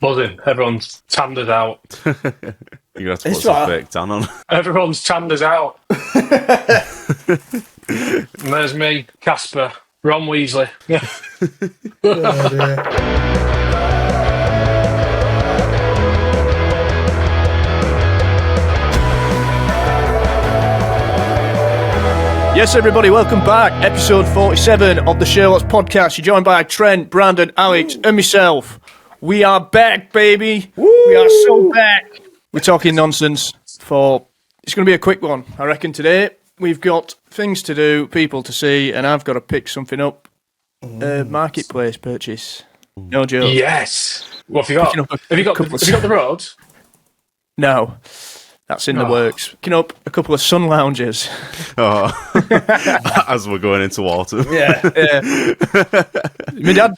Buzzing. Everyone's tanned us out. You're going to have to put It's some right. fake tan on. Everyone's tanned us out. And there's me, Casper, Ron Weasley. Yes, everybody, welcome back. Episode 47 of the Sherlocks podcast. You're joined by Trent, Brandon, Alex, and myself. We are back, baby. Woo! We are so back. We're talking nonsense for... It's going to be a quick one, I reckon, today. We've got things to do, people to see, and I've got to pick something up. Marketplace purchase. No joke. Yes. What have you got? Have you got the roads? No. That's in the works. Picking up a couple of sun loungers. Oh, as we're going into autumn. Yeah. My dad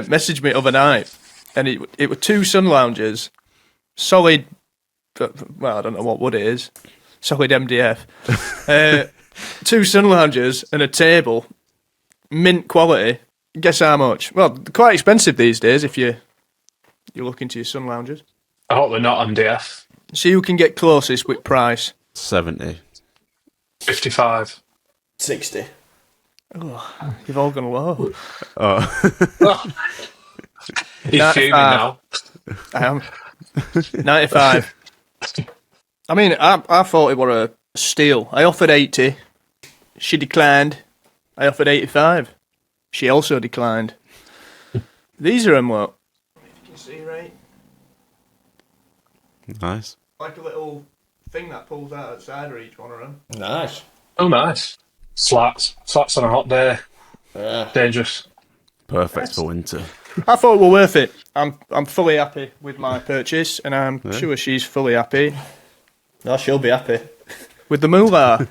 messaged me overnight, and it were two sun loungers, solid. Well, I don't know what wood it is. Solid MDF. Two sun loungers and a table, mint quality. Guess how much? Well, they're quite expensive these days if you're looking to your sun loungers. I hope they're not MDF. See who can get closest with price. 70. 55. 60. Oh, you've all gone low. Oh. He's fuming now. I am. 95. I mean, I thought it were a steal. I offered 80. She declined. I offered 85. She also declined. These are them, what? If you can see, right? Nice. Like a little thing that pulls out at the side of each one of them. Nice. Oh, nice. Slats on a hot day. Yeah. Dangerous. Perfect for winter. I thought it were worth it. I'm fully happy with my purchase, and I'm sure she's fully happy. No, she'll be happy. With the moolah.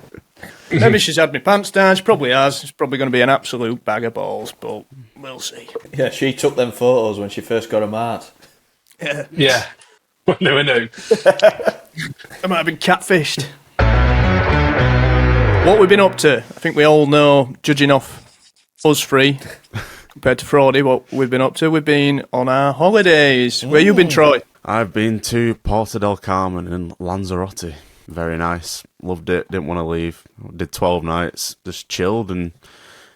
Maybe she's had my pants down. She probably has. It's probably going to be an absolute bag of balls, but we'll see. Yeah, she took them photos when she first got them out. Yeah. We knew. I might have been catfished. What we've been up to, I think we all know, judging off us three compared to Fraudy, what we've been up to. We've been on our holidays. Where you been, Troy? I've been to Porta del Carmen in Lanzarote. Very nice. Loved it. Didn't want to leave. Did 12 nights. Just chilled and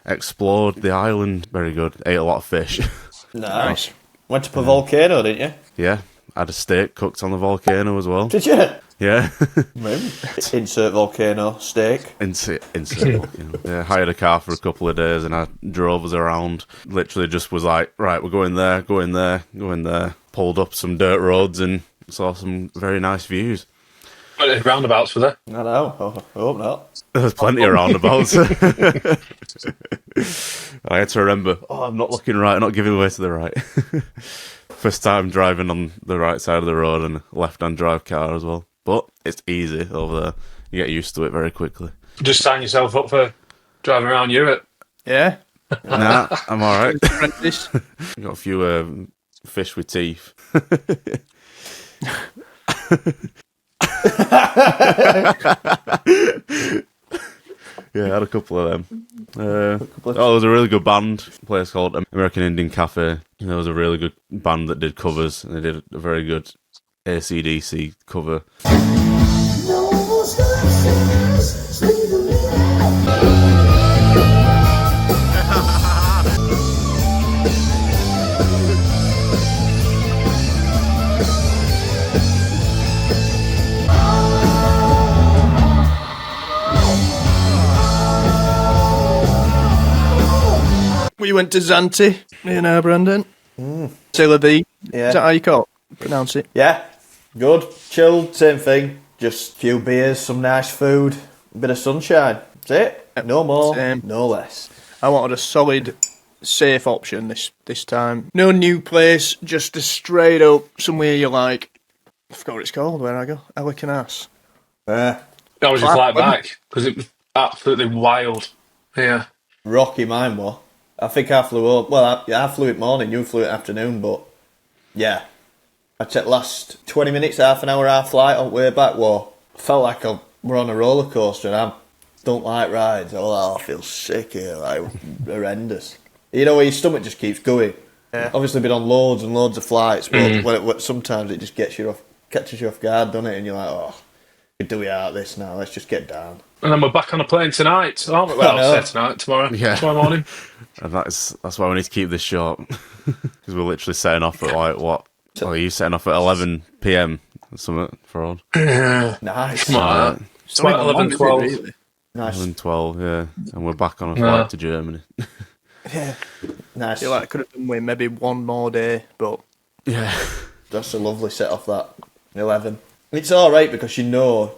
explored the island. Very good. Ate a lot of fish. Nice. Went to a volcano, didn't you? Yeah. Had a steak cooked on the volcano as well. Did you? Yeah. Insert volcano steak. Insert volcano. Yeah, hired a car for a couple of days and I drove us around. Literally just was like, right, we're going there, going there, going there. Pulled up some dirt roads and saw some very nice views. Roundabouts were there. I know. I hope not. There's plenty of roundabouts. I had to remember, I'm not looking right, I'm not giving way to the right. First time driving on the right side of the road and a left-hand drive car as well. But it's easy over there. You get used to it very quickly. Just sign yourself up for driving around Europe. Yeah. Nah, I'm alright. Apprentice. Got a few fish with teeth. Yeah, I had a couple of them. There was a really good band, a place called American Indian Cafe. There was a really good band that did covers, and they did a very good AC/DC cover. We went to Zante, you know, Brandon. Sailor B. Yeah. Is that how you pronounce it? Yeah. Good. Chilled. Same thing. Just a few beers, some nice food, a bit of sunshine. That's it. No more, no less. I wanted a solid, safe option this time. No new place, just a straight up somewhere you like. I forgot what it's called where I go. Alicanas. That was your flight back because it was absolutely wild. Yeah. Rocky mine was. I think I flew up. Well, I flew it morning, you flew it afternoon, but yeah. I checked last 20 minutes, half an hour, half flight on the way back. Well, felt like we're on a roller coaster and I don't like rides. Oh, I feel sick here, like horrendous. You know, where your stomach just keeps going. Obviously been on loads and loads of flights, but sometimes it just catches you off guard, doesn't it? And you're like, oh, do we out this now? Let's just get down. And then we're back on a plane tonight, aren't we? Well, I'll say tonight, tomorrow. Yeah. Tomorrow morning. And that's why we need to keep this short. Because we're literally setting off at like, what? Oh, are you setting off at 11 p.m. or something, Fraud? Nice. Come on. It's like 11, 12. Really. Nice. 11, 12, yeah. And we're back on a flight to Germany. Yeah. Nice. I feel like I could have done with maybe one more day, but Yeah. That's a lovely set off, that. 11. It's alright because you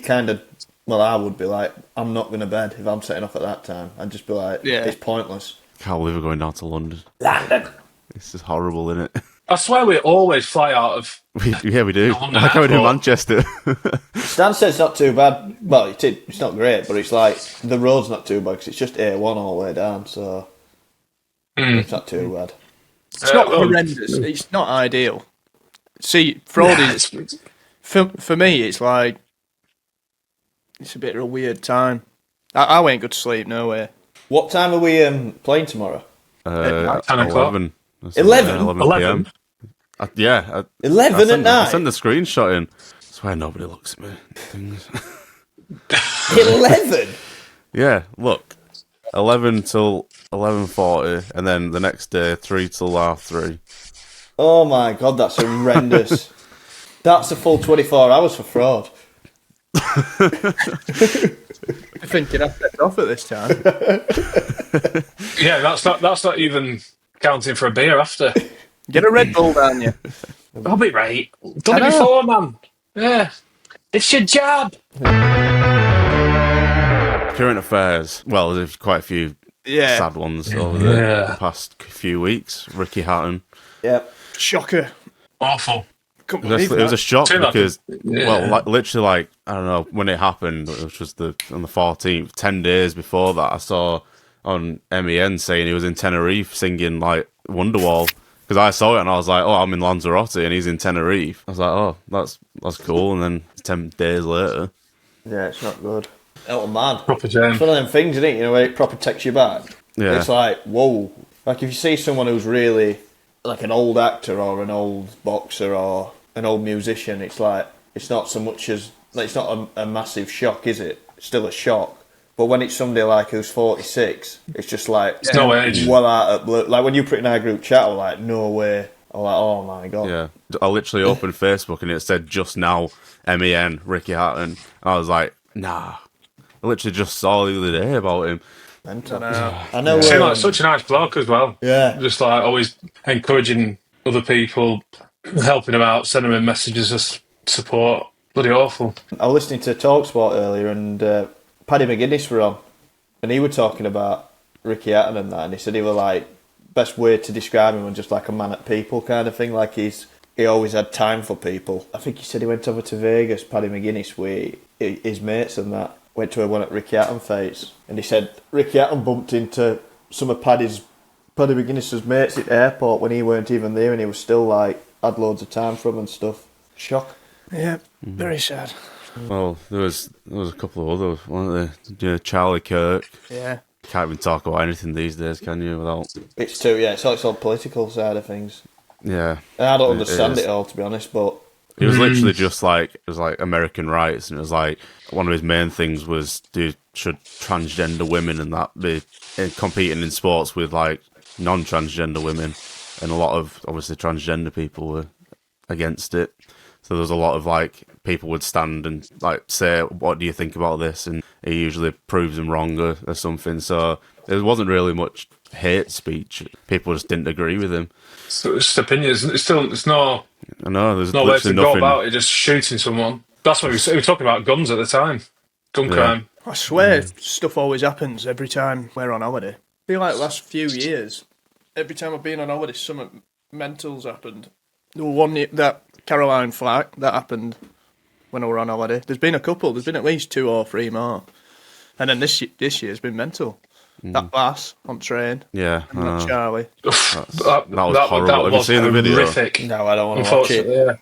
kind of, well, I would be like, I'm not going to bed if I'm setting off at that time. I'd just be like, it's pointless. Can't believe we're going down to London. This is horrible, isn't it? I swear we always fly out of... Yeah, we do. London Like how we do in Airport. Manchester. Stan said it's not too bad. Well, it's not great, but it's like, the road's not too bad because it's just A1 all the way down, so it's not too bad. it's not horrendous. It's not ideal. See, fraud is for me. It's like it's a bit of a weird time. I won't go to sleep. No way. What time are we playing tomorrow? 10 o'clock. 11. 11? 11 p.m. Yeah. 11 at I night? sent the screenshot in. I swear nobody looks at me. Things. 11? Yeah, look. 11 till 11:40, and then the next day 3 till 3:30. Oh my god, that's horrendous. That's a full 24 hours for fraud. I think you'd have to off at this time. Yeah, that's not even counting for a beer after. Get a Red Bull down you. I'll be right. Done it before, man. Yeah. It's your job. Current affairs. Well, there's quite a few sad ones over the past few weeks. Ricky Hatton. Yep. Shocker. Awful. It was a shock Too because, lucky. literally, I don't know, when it happened, which was on the 14th, 10 days before that, I saw on MEN saying he was in Tenerife singing, like, Wonderwall. Because I saw it and I was like, oh, I'm in Lanzarote and he's in Tenerife. I was like, oh, that's cool. And then 10 days later. Yeah, it's not good. Oh, man. Proper jam. It's one of them things, isn't it? You know, where it proper takes you back. Yeah. It's like, whoa. Like, if you see someone who's really, like, an old actor or an old boxer or an old musician, it's like, it's not so much as, like, it's not a massive shock, is it? It's still a shock. But when it's somebody like who's 46, it's just like, It's no age. well out of blue. Like, when you put it in our group chat, I was like, no way. I'm like, oh my god. Yeah. I literally opened Facebook and it said just now, MEN, Ricky Hatton. I was like, nah. I literally just saw the other day about him. I know. Seems like such a nice bloke as well. Yeah. Just like always encouraging other people, helping them out, sending them messages of support. Bloody awful. I was listening to TalkSport earlier and Paddy McGuinness were on and he were talking about Ricky Hatton and that, and he said he was like, best way to describe him was just like a man at people kind of thing, like he always had time for people. I think he said he went over to Vegas, Paddy McGuinness, with his mates and that, went to one at Ricky Hatton fights, and he said Ricky Hatton bumped into some of Paddy McGuinness's mates at the airport when he weren't even there, and he was still like, had loads of time for him and stuff. Shock. Yeah, very sad. Well, there was a couple of others, weren't there? Charlie Kirk. Yeah. Can't even talk about anything these days, can you? Without It's too, it's all political side of things. yeah, And I don't understand is. it all, to be honest, but it was literally just like it was like American rights, and it was like one of his main things was should transgender women and that be competing in sports with like non-transgender women, and a lot of obviously transgender people were against it. So there was a lot of like people would stand and like say, "What do you think about this?" And he usually proves them wrong or something. So there wasn't really much hate speech. People just didn't agree with him. So it's just opinions. It's no I know there's way to literally go nothing. about it. Just shooting someone. That's what we were talking about. Guns at the time. Gun crime. I swear stuff always happens every time we're on holiday. I feel like the last few years, every time I've been on holiday, something mental's happened. The one that Caroline Flack, that happened when I were on holiday. There's been a couple. There's been at least 2 or 3 more. And then this year's been mental. That bass on train. Yeah, And that Charlie. That was horrible. Have you seen the video? Horrific. no, I don't want to watch it. Unfortunately,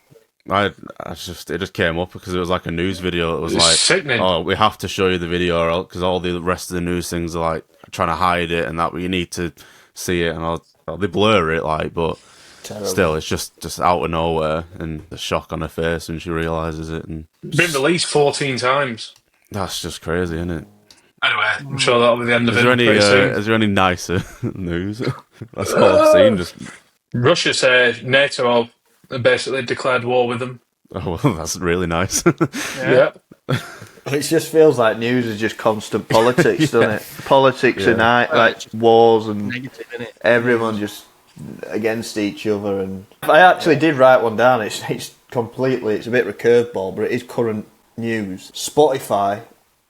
yeah. it just came up because it was like a news video. It was It's like, sickening. oh, we have to show you the video because all the rest of the news things are like trying to hide it and that, but you need to see it. And Well, they blur it, like, but Terrible. still, it's just out of nowhere, and the shock on her face when she realises it, and Been released 14 times. that's just crazy, isn't it? Anyway, I'm sure that'll be the end of Is there it any pretty soon. is there any nicer news? That's all I've seen. Just Russia say NATO have basically declared war with them. oh well, that's really nice. Yeah. It just feels like news is just constant politics, doesn't it? Politics Yeah. and like wars and Negative, innit? everyone just against each other. And I actually did write one down. It's completely, it's a bit of a curveball, but it is current news. Spotify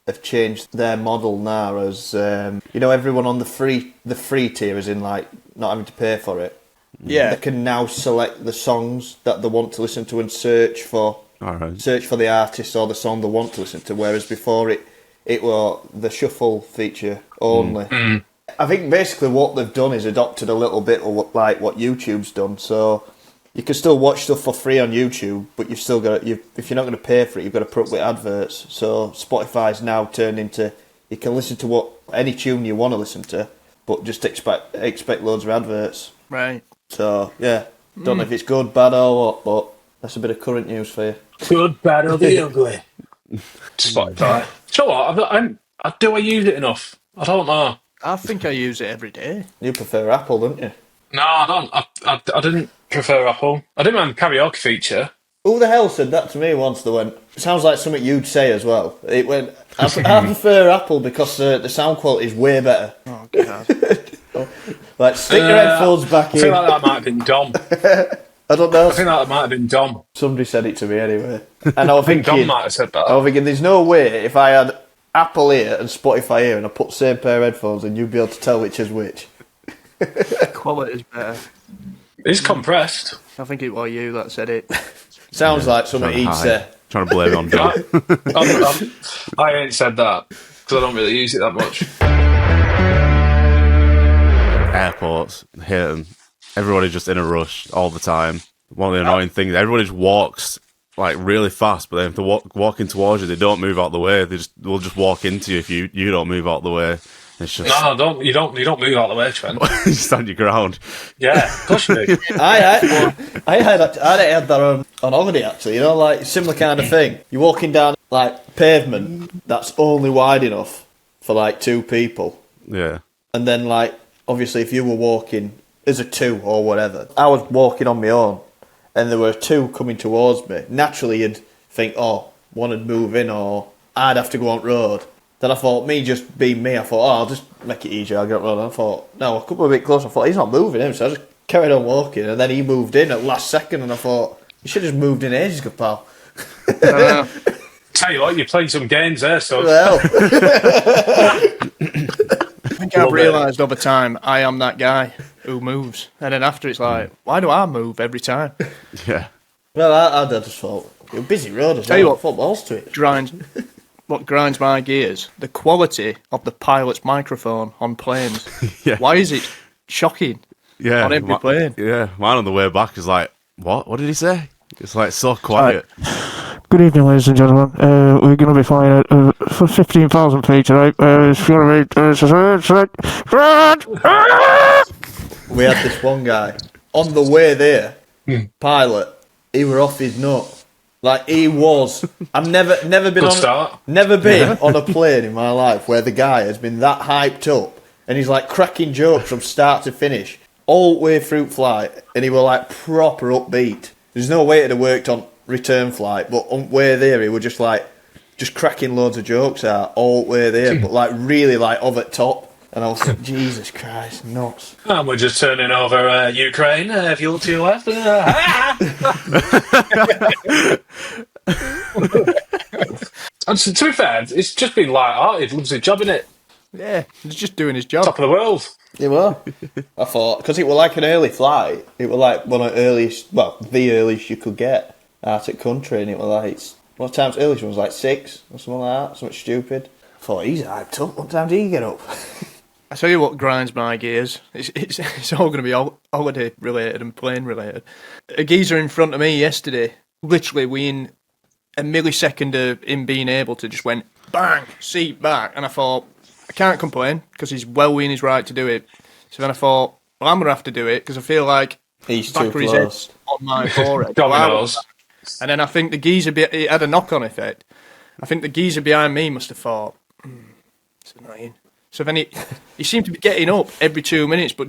have changed their model now as everyone on the free tier is in like not having to pay for it. Yeah. They can now select the songs that they want to listen to and search for Alright. search for the artist or the song they want to listen to, whereas before it were the shuffle feature only. I think basically what they've done is adopted a little bit of like what YouTube's done. So you can still watch stuff for free on YouTube, but you've still got if you're not going to pay for it, you've got to put up with adverts. So Spotify's now turned into you can listen to any tune you want to listen to, but just expect loads of adverts. Right. So yeah, don't know if it's good, bad, or what, but that's a bit of current news for you. Good, bad, or the ugly. Spotify. Do you know what? Do I use it enough? I don't know. I think I use it every day. You prefer Apple, don't you? No, I don't. I didn't prefer Apple. I didn't mind the karaoke feature. Who the hell said that to me once? They went, sounds like something you'd say as well. It went, I prefer Apple because the sound quality is way better. Oh, God. Like, stick your headphones back I feel in. like that might have been Dom. I don't know. I think that might have been Dom. Somebody said it to me anyway. And I was I think Dom thinking, might have said that. there's no way if I had Apple here and Spotify here and I put the same pair of headphones and you'd be able to tell which is which. Quality's better. It's compressed. I think it was you that said it. Sounds like something he'd say. Trying to blame it on John. I ain't said that because I don't really use it that much. Airports, hate them. Everybody's just in a rush all the time. One of the annoying things, everybody just walks like really fast, but then if they're walking towards you, they don't move out the way. They'll just walk into you if you don't move out the way. It's just No, don't. You don't move out of the way, Trent. you stand your ground. Yeah, of course you do. I had that on holiday actually. You know, like similar kind of thing. You're walking down like pavement that's only wide enough for like two people, Yeah. and then like obviously if you were walking as a two or whatever, I was walking on my own, and there were two coming towards me. Naturally, you'd think, oh, one would move in, or I'd have to go on road. Then I thought, me just being me, I thought, oh, I'll just make it easier, I'll get road. And I thought, no, a couple of bit closer. I thought, he's not moving in, so I just carried on walking, and then he moved in at last second, and I thought, you should have just moved in ages ago, pal. Tell you what, you're playing some games there, so. Well, I think I've realised over time I am that guy who moves. And then after it's like, why do I move every time? Yeah. I just thought, it was a busy road as Tell you well. what, Footballs to it. What grinds my gears? The quality of the pilot's microphone on planes. Yeah. Why is it shocking? Yeah. On every plane. Yeah. Mine on the way back is like, what? What did he say? It's like so quiet. Good evening, ladies and gentlemen. We're going to be flying at for 15,000 feet tonight. It's going to be... We had this one guy on the way there, pilot. He were off his nut. Like he was. I've never been Good start. on a plane in my life where the guy has been that hyped up and he's like cracking jokes from start to finish all the way through flight, and he were like proper upbeat. There's no way it'd have worked on return flight, but on way there he were just cracking loads of jokes out all the way there, but like really like over the top. And I was like, Jesus Christ, nuts. And we're just turning over Ukraine. If you look to your left. And to be fair, it's just been light-hearted. Loves his job, innit? Yeah, he's just doing his job. Top of the world. You were. I thought, because it was like an early flight, it was like one of the earliest, well, the earliest you could get out at country, and it was like, what time's earliest one was like 6 or something like that, something stupid. I thought, he's hyped up, what time did he get up? I tell you what grinds my gears. It's all going to be holiday related and plane related. A geezer in front of me yesterday, literally within a millisecond of him being able to just went bang, seat back, and I thought I can't complain because he's well within his right to do it. So then I thought well, I'm going to have to do it because I feel like He's back too of his head close. on my forehead. Dominoes. And then I think the geezer, it had a knock-on effect. I think the geezer behind me must have thought, it's annoying. So then he seemed to be getting up every 2 minutes, but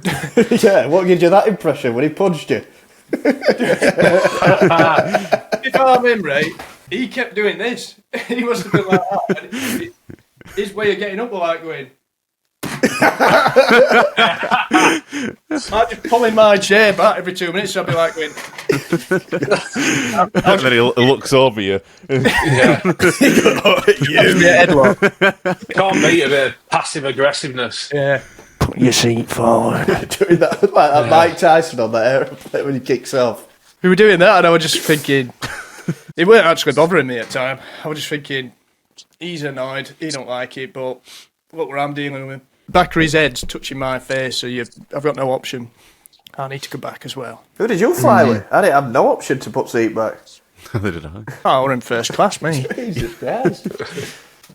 Yeah, what gives you that impression when he punched you? if I'm him, right, he kept doing this. He must have been like that. And his way of getting up was like going. I'd just pull in my chair back every 2 minutes, so I'd be like going. And then he looks over you. Yeah. Can't beat a bit of passive aggressiveness. Yeah. Put your seat forward. Doing that like that Mike Tyson on that aeroplane when he kicks off. We were doing that, and I was just thinking, it weren't actually bothering me at the time. I was just thinking, he's annoyed, he don't like it, but look where I'm dealing with. Back of his head's touching my face, so I've got no option. I need to come back as well. Who did you fly with? I didn't have no option to put seat back. They did I. Oh, we're in first class, me. Jesus Christ.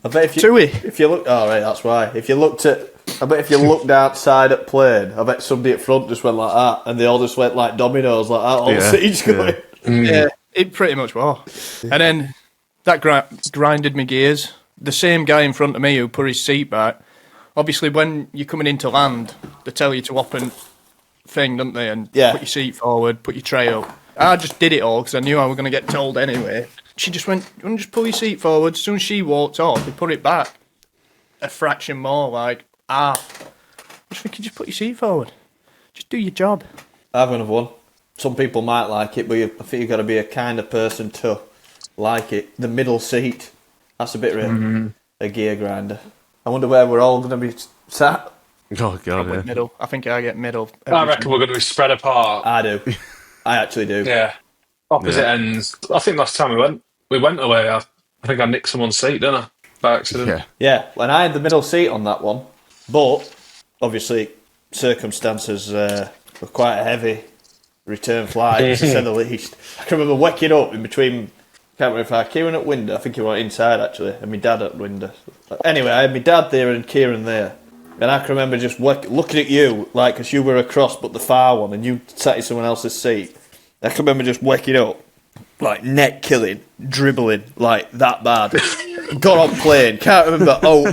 I bet if you Tui. if you look, oh right, that's why. I bet if you looked outside at plane, I bet somebody at front just went like that, and they all just went like dominoes like that. All the seats going. Yeah, it pretty much was. And then that grinded my gears. The same guy in front of me who put his seat back. Obviously, when you're coming into land, they tell you to open thing, don't they? And Yeah. put your seat forward, put your tray up. I just did it all because I knew I was going to get told anyway. She just went, "You want to just pull your seat forward?" As soon as she walked off, we put it back a fraction more, like half. I was thinking, just put your seat forward. Just do your job. I've another one. Some people might like it, but I think you've got to be a kind of person to like it. The middle seat, that's a bit of a gear grinder. I wonder where we're all going to be sat. Oh, God, yeah. Middle. I think I get middle. I reckon we're going to be spread apart. I do. I actually do. Yeah. Opposite ends. I think last time we went away, I think I nicked someone's seat, didn't I? By accident. Yeah. Yeah, and I had the middle seat on that one, but obviously circumstances were quite a heavy return flight, to say the least. I can remember waking up in between, can't remember if I had Kieran at window, I think he went inside actually, and my dad at window. Anyway, I had my dad there and Kieran there, and I can remember just looking at you, like, because you were across but the far one, and you sat in someone else's seat. I can remember just waking up, like, neck killing, dribbling, like, that bad. Got on plane, can't remember. Oh,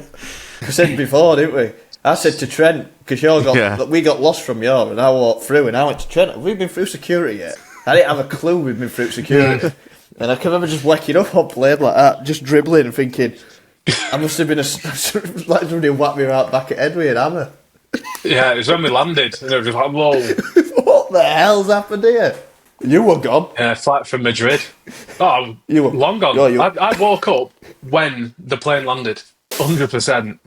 I said before, didn't we? I said to Trent, because we got lost from you, and I walked through, and I went to Trent, have we been through security yet? I didn't have a clue we'd been through security. And I can remember just waking up on plane like that, just dribbling and thinking, I must have been like somebody whacked me right back at head with an hammer. Yeah, it was when we landed, and it was just like, whoa. What the hell's happened here? You were gone. Yeah, flight from Madrid. Oh, You were long gone. Oh, I woke up when the plane landed. 100%.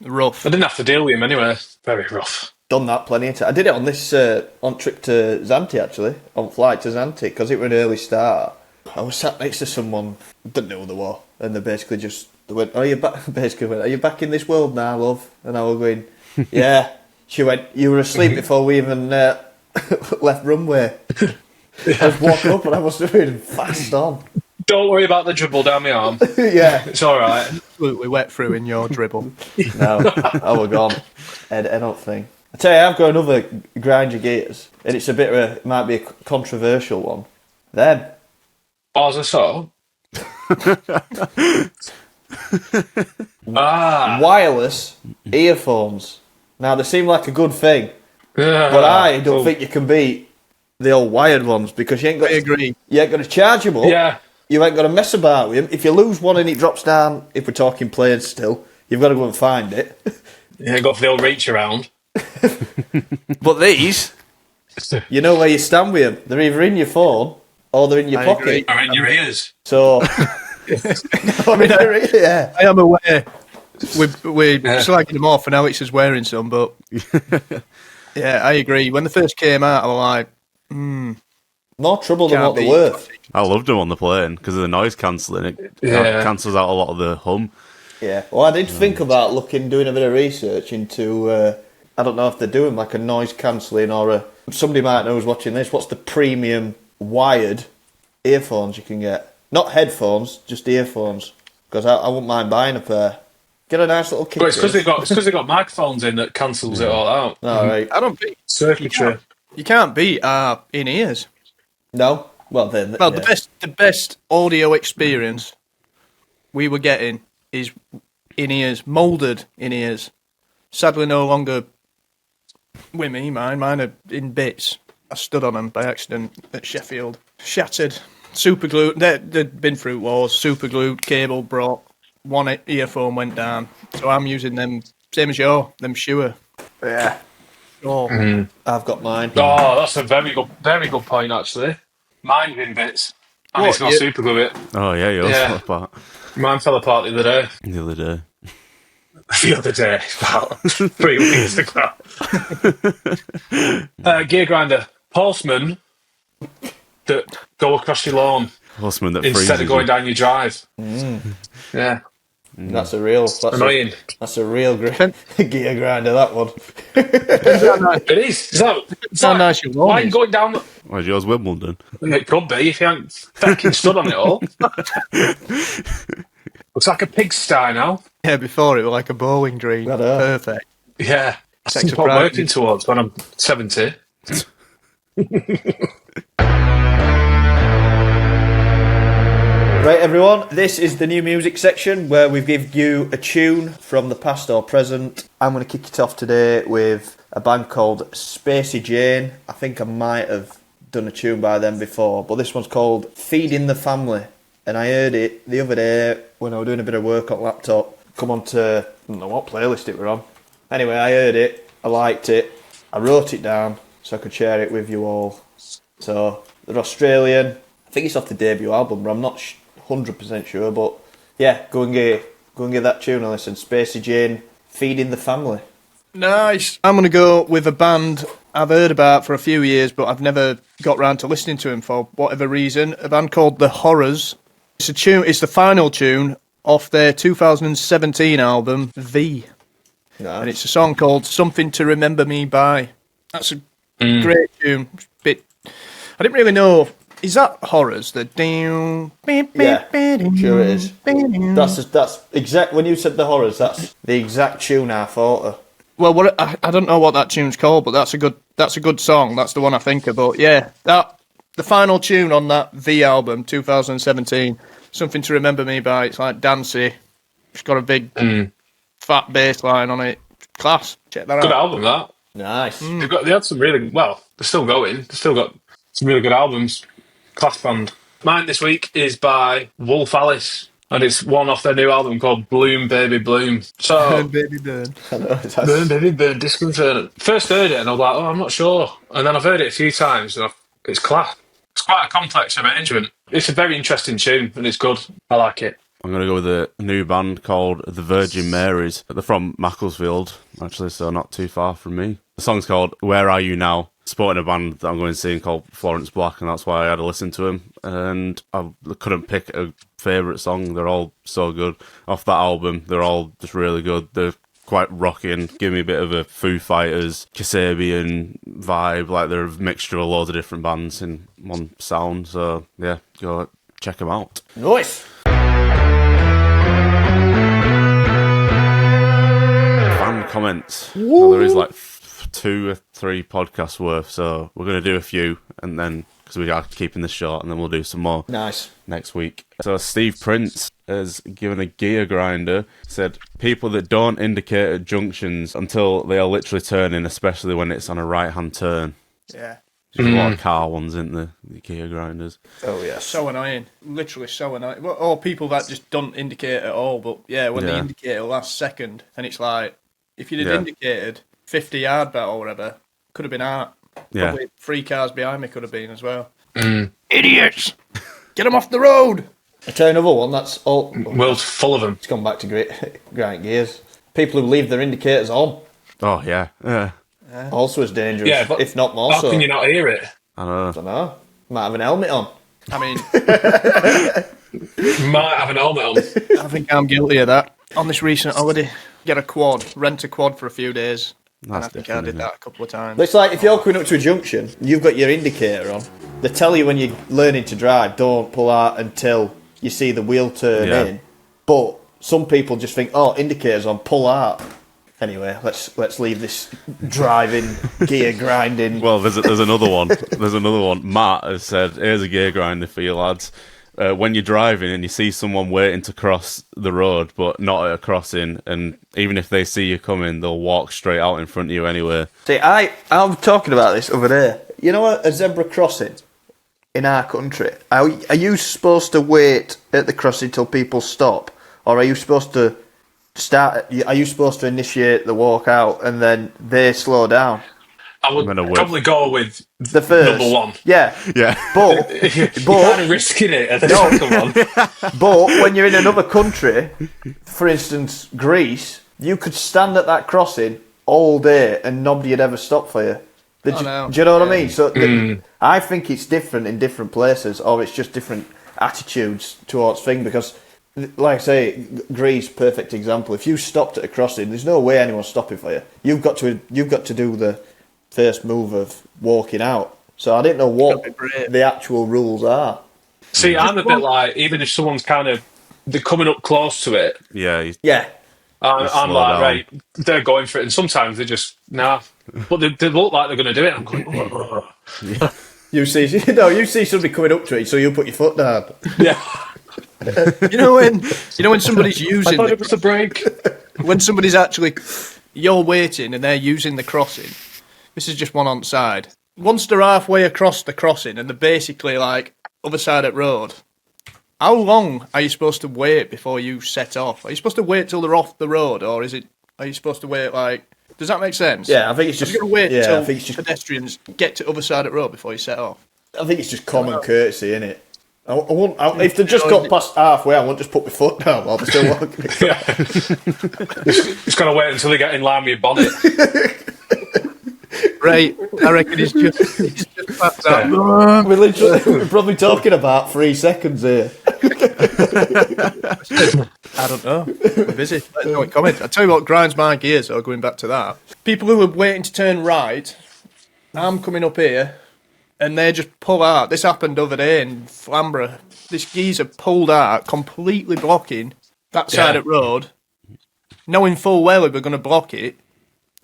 Rough. I didn't have to deal with him anyway. Very rough. done that plenty of times. I did it on this on trip to Zante actually, on flight to Zante, because it was an early start. I was sat next to someone, didn't know who they were, and they basically they went, "Are you back?" Basically went, "Are you back in this world now, love?" And I was going, "Yeah." She went, "You were asleep before we even left runway." I was walking up and I must have been fast on. Don't worry about the dribble down my arm. Yeah, It's all right. Absolutely wet through in your dribble. no, I was gone. I don't think. I tell you, I've got another grind your gears, and it's it might be a controversial one. Them. Bars of soul. Wireless earphones. Now, they seem like a good thing, but I don't think you can beat the old wired ones, because you ain't got. I agree. You ain't got to charge them up. Yeah. You ain't got to mess about with them. If you lose one and it drops down, if we're talking planes still, you've got to go and find it. Yeah, got the old reach around. But these, You know where you stand with them. They're either in your phone or they're in your I pocket. agree. Are in your ears. So, I mean, yeah. I am aware we're slagging them off and Alex is wearing some, but yeah, I agree. When they first came out, I was like, More trouble than Can't what they're beat. worth. I loved them on the plane because of the noise cancelling. It Yeah. cancels out a lot of the hum. Yeah. Well, I did think about doing a bit of research into. I don't know if they're doing like a noise cancelling or somebody might know who's watching this. What's the premium wired earphones you can get? Not headphones, just earphones. Because I wouldn't mind buying a pair. Get a nice little kick. Well, it's because they've got microphones in that cancels it all out. All right. I don't think Circuitry. you can't beat our in-ears. No. Well then. Well, yeah. the best audio experience we were getting is in-ears, moulded in-ears. Sadly, no longer with me. Mine are in bits. I stood on them by accident at Sheffield. Shattered. Super glue. They'd been through wars. Super glued. Cable broke. One earphone went down. So I'm using them, same as you, them Shure. Yeah. Oh, I've got mine. Oh, that's a very good point, actually. Mine in bits. And What, it's got you- super glue it. Oh yeah, yours Yeah. fell apart Mine fell apart the other day. the other day. The other day, about 3 weeks ago. Gear grinder. Horsemen that go across your lawn Horseman that freezes instead of going you. down your drive. Yeah. That's a real. Annoying. That's a real gear grinder. That one. It is. It's how like, nice your lawn why are you is. going down? Where's yours, Wimbledon? It could be if you haven't fucking stood on it all. Looks like a pigsty now. yeah, before it was like a bowling green. I know. Perfect. Yeah. That's Takes a what I'm pride. working towards when I'm 70. Right, everyone, this is the new music section where we give you a tune from the past or present. I'm going to kick it off today with a band called Spacey Jane. I think I might have done a tune by them before, but this one's called Feeding the Family. And I heard it the other day when I was doing a bit of work on laptop. Come on to, I don't know what playlist it were on. Anyway, I heard it, I liked it, I wrote it down so I could share it with you all. So, they're Australian. I think it's off the debut album, but I'm not 100% sure, but yeah, go and get that tune and listen. Spacey Jane, Feeding the Family. Nice. I'm going to go with a band I've heard about for a few years, but I've never got round to listening to them for whatever reason. A band called The Horrors. It's a tune. It's the final tune off their 2017 album, V. Nice. And it's a song called Something to Remember Me By. That's a great tune. Bit. I didn't really know. Is that Horrors? The down. Yeah, sure it is. That's exact. When you said The Horrors, that's the exact tune I thought of. Well, I don't know what that tune's called, but that's a good song. That's the one I think about. Yeah, the final tune on that V album, 2017, Something to Remember Me By. It's like dancey. It's got a big fat bass line on it. Class. Check that Good out. album, that. Nice. They had some really, well, they're still going. They've still got some really good albums. Class band. Mine this week is by Wolf Alice, and it's one off their new album called Bloom Baby Bloom. So, Burn, baby, burn. I know, that's- Burn Baby Burn, Disconcerted. First heard it and I was like, oh, I'm not sure. And then I've heard it a few times and it's class. It's quite a complex arrangement. It's a very interesting tune and it's good. I like it. I'm going to go with a new band called the Virginmarys. They're from Macclesfield, actually, so not too far from me. The song's called Where Are You Now? Supporting a band that I'm going to see called Florence Black, and that's why I had to listen to him. And I couldn't pick a favourite song. They're all so good. Off that album, they're all just really good. They're quite rocking. Give me a bit of a Foo Fighters, Kasabian vibe. Like they're a mixture of loads of different bands in one sound. So yeah, go check them out. Nice. Fan comments. Well, there is like 2 or 3 podcasts worth, so we're going to do a few, and then because we are keeping this short, and then we'll do some more Nice. next week. So Steve Prince has given a gear grinder, said people that don't indicate at junctions until they are literally turning, especially when it's on a right-hand turn. Yeah. There's a lot of car ones, isn't there? The gear grinders. Oh yes. So annoying. Literally so annoying. Or people that just don't indicate at all, but yeah, when they Yeah. indicate the last second, and it's like, if you'd have Yeah. indicated 50 yard bet or whatever, could have been out. Yeah. Probably 3 cars behind me could have been as well. Idiots! Get them off the road! I tell you another one. That's all. World's full of them. It's gone back to grind gears. People who leave their indicators on Oh, yeah. Yeah. also is dangerous. Yeah, but if not more how so. can you not hear it? I know. I don't know. Might have an helmet on. I mean, You might have an helmet on. I think I'm guilty of that. On this recent holiday, get a quad, rent a quad for a few days. And I That's think I different, did isn't it? that a couple of times. But it's like if you're coming up to a junction, you've got your indicator on. They tell you when you're learning to drive, don't pull out until you see the wheel turn Yeah. in. But some people just think, oh, indicators on, pull out. Anyway, let's leave this driving, gear grinding. Well, there's another one. There's another one. Matt has said, here's a gear grinder for you lads. When you're driving and you see someone waiting to cross the road but not at a crossing, and even if they see you coming, they'll walk straight out in front of you anyway. See, I'm talking about this over there. You know, a zebra crossing in our country, are you supposed to wait at the crossing till people stop, or are you supposed to are you supposed to initiate the walk out and then they slow down? I would probably go with the first number one. Yeah. But you're kind of risking it at the second one. But when you're in another country, for instance Greece, you could stand at that crossing all day and nobody would ever stop for you. Do you know what I mean? So I think it's different in different places, or it's just different attitudes towards things. Because, like I say, Greece, perfect example. If you stopped at a crossing, there's no way anyone's stopping for you. You've got to do the first move of walking out. So I didn't know what the actual rules are. See, I'm a bit like, even if someone's they're coming up close to it. Yeah. I'm like, right, they're going for it, and sometimes they just but they look like they're going to do it. I'm going, You see somebody coming up to it, so you put your foot down. Yeah. You know when somebody's using. I thought it was a break. When somebody's actually, you're waiting and they're using the crossing. This is just one on the side. Once they're halfway across the crossing and they're basically like other side of the road. How long are you supposed to wait before you set off? Are you supposed to wait till they're off the road, or are you supposed to wait like? Does that make sense? Yeah, I think it's just. You're going to wait till pedestrians get to the other side of the road before you set off. I think it's just common courtesy, isn't it? If they just got past halfway, I won't just put my foot down while they're still walking. Just got to wait until they get in line with your bonnet. Right, I reckon he's just passed out. We're probably talking about 3 seconds here. I don't know. We're busy. Let us know in comments. I'll tell you what grinds my gears, though, going back to that. People who are waiting to turn right, I'm coming up here, and they just pull out. This happened over there in Flamborough. This geezer pulled out, completely blocking that side of the road, knowing full well he was going to block it,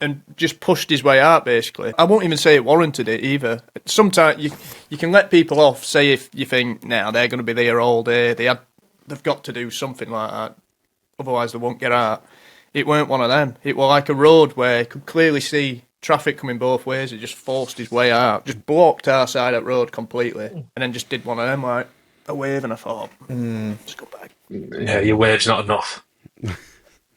and just pushed his way out, basically. I won't even say it warranted it, either. Sometimes you can let people off, say if you think, they're going to be there all day, they've got to do something like that, otherwise they won't get out. It weren't one of them. It was like a road where you could clearly see traffic coming both ways. He just forced his way out, just blocked our side of the road completely, and then just did one of them, like a wave, and I thought, just go back. Yeah, your wave's not enough.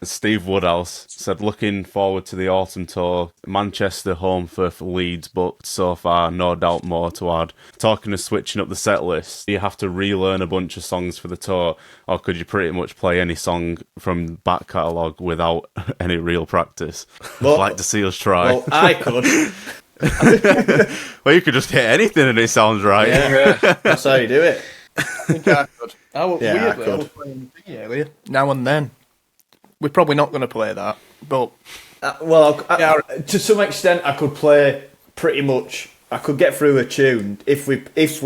Steve Woodhouse said, looking forward to the autumn tour. Manchester home for Leeds, but so far, no doubt more to add. Talking of switching up the set list, do you have to relearn a bunch of songs for the tour, or could you pretty much play any song from back catalogue without any real practice? I'd like to see us try. Well, I could. Well, you could just hit anything and it sounds right. Yeah, that's how you do it. I think I could. I was playing earlier, now and then. We're probably not going to play that, but to some extent, I could play pretty much. I could get through a tune if we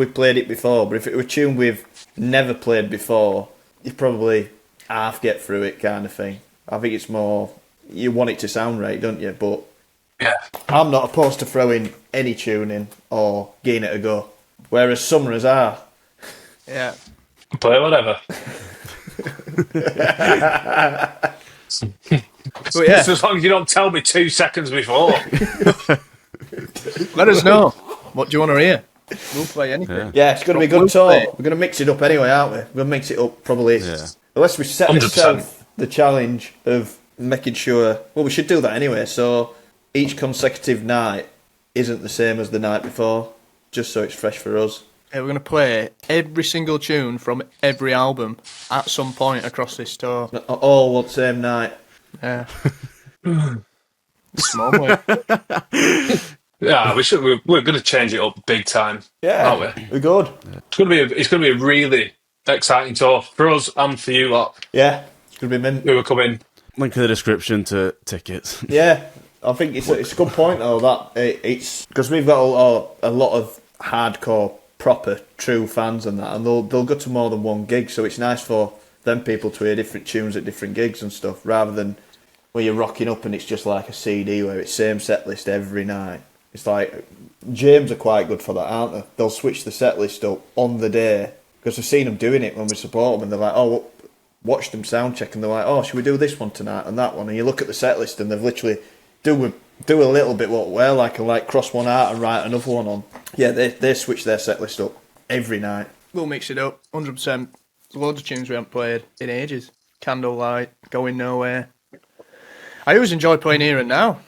played it before. But if it were a tune we've never played before, you probably half get through it, kind of thing. I think it's more you want it to sound right, don't you? But I'm not opposed to throwing any tune in or giving it a go. Whereas some of us are. Yeah, play whatever. But yeah, as long as you don't tell me 2 seconds before. let us know. What do you want to hear? We'll play anything. Yeah, it's going to be a good tour. We're going to mix it up anyway, aren't we? We're going to mix it up probably. Yeah. Unless we set 100%. ourselves the challenge of making sure. Well, we should do that anyway. So each consecutive night isn't the same as the night before, just so it's fresh for us. Yeah, we're going to play every single tune from every album at some point across this tour. All one same night. Yeah. Small boy. Yeah, we're going to change it up big time. Yeah, aren't we? We're good. It's going to be a really exciting tour for us and for you lot. Yeah, it's going to be mint. Who are coming. Link in the description to tickets. Yeah, I think it's a good point though that it's because we've got a lot of hardcore, proper, true fans and that, and they'll go to more than one gig. So it's nice for them people to hear different tunes at different gigs and stuff, rather than where you're rocking up and it's just like a CD where it's same set list every night. It's like, James are quite good for that, aren't they? They'll switch the set list up on the day, because we've seen them doing it when we support them, and they're like, oh, watch them sound check, and they're like, oh, should we do this one tonight and that one? And you look at the set list and they've literally do a little bit what we're like cross one out and write another one on. Yeah, they switch their set list up every night. We'll mix it up, 100%. There's loads of tunes we haven't played in ages. Candlelight, Going Nowhere. I always enjoy playing Here and Now.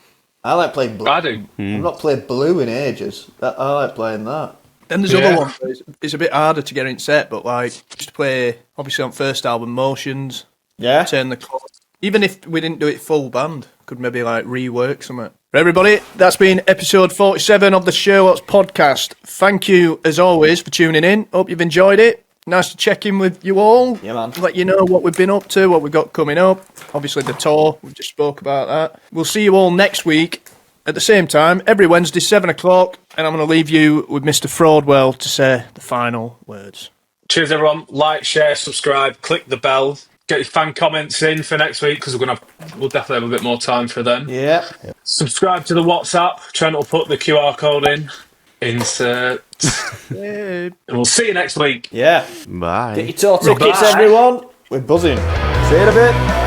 I like playing Blue. I do. I've not played Blue in ages. I like playing that. Then there's other ones. It's a bit harder to get in set, but like just play, obviously on first album, Motions. Yeah. Turn the chord. Even if we didn't do it full band, could maybe like rework something. For everybody, that's been episode 47 of the Sherlocks podcast. Thank you, as always, for tuning in. Hope you've enjoyed it. Nice to check in with you all. Yeah, man. Let you know what we've been up to, what we've got coming up. Obviously, the tour, we just spoke about that. We'll see you all next week at the same time, every Wednesday, 7 o'clock. And I'm going to leave you with Mr. Fraudwell to say the final words. Cheers, everyone. Like, share, subscribe, click the bell. Get your fan comments in for next week, because we'll definitely have a bit more time for them. Yeah. Subscribe to the WhatsApp. Trent will put the QR code in. Insert. Yeah. And we'll see you next week. Yeah. Bye. Get your tour tickets, everyone. We're buzzing. See you in a bit.